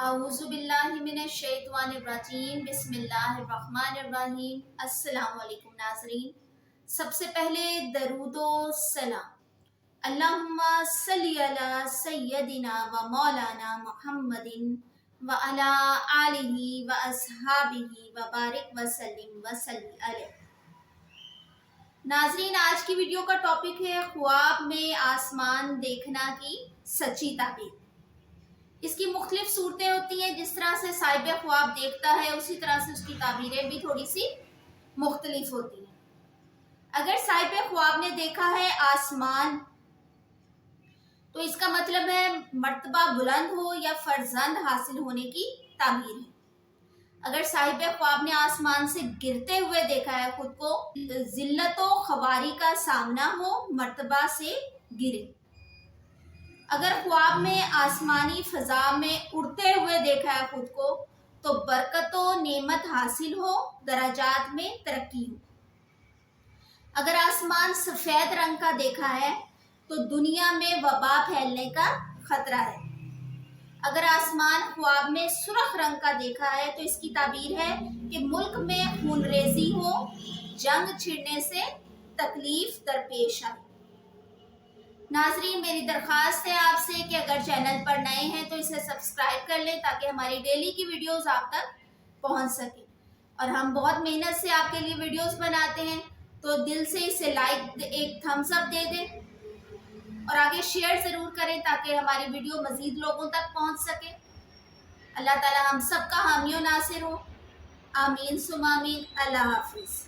اعوذ باللہ من الشیطان الرجیم بسم اللہ الرحمن الرحیم۔ السلام علیکم ناظرین، سب سے پہلے درود و سلام اللہم صلی علی سیدنا و مولانا محمد و علی آلہ و اصحابہ و بارک وسلم وصلی علیہ۔ ناظرین، آج کی ویڈیو کا ٹاپک ہے خواب میں آسمان دیکھنا کی سچی تعبیر۔ اس کی مختلف صورتیں ہوتی ہیں، جس طرح سے صاحب خواب دیکھتا ہے اسی طرح سے اس کی تعبیریں بھی تھوڑی سی مختلف ہوتی ہیں۔ اگر صاحب خواب نے دیکھا ہے آسمان تو اس کا مطلب ہے مرتبہ بلند ہو یا فرزند حاصل ہونے کی تعبیر ہے۔ اگر صاحب خواب نے آسمان سے گرتے ہوئے دیکھا ہے خود کو، ذلت و خواری کا سامنا ہو، مرتبہ سے گرے۔ اگر خواب میں آسمانی فضا میں اڑتے ہوئے دیکھا ہے خود کو تو برکت و نعمت حاصل ہو، درجات میں ترقی ہو۔ اگر آسمان سفید رنگ کا دیکھا ہے تو دنیا میں وبا پھیلنے کا خطرہ ہے۔ اگر آسمان خواب میں سرخ رنگ کا دیکھا ہے تو اس کی تعبیر ہے کہ ملک میں خون ریزی ہو، جنگ چھڑنے سے تکلیف درپیش آئے۔ ناظرین، میری درخواست ہے آپ سے کہ اگر چینل پر نئے ہیں تو اسے سبسکرائب کر لیں تاکہ ہماری ڈیلی کی ویڈیوز آپ تک پہنچ سکیں، اور ہم بہت محنت سے آپ کے لیے ویڈیوز بناتے ہیں، تو دل سے اسے لائک، ایک تھمس اپ دے دیں اور آگے شیئر ضرور کریں تاکہ ہماری ویڈیو مزید لوگوں تک پہنچ سکے۔ اللہ تعالی ہم سب کا حامی و ناصر ہو، آمین ثم آمین۔ اللہ حافظ۔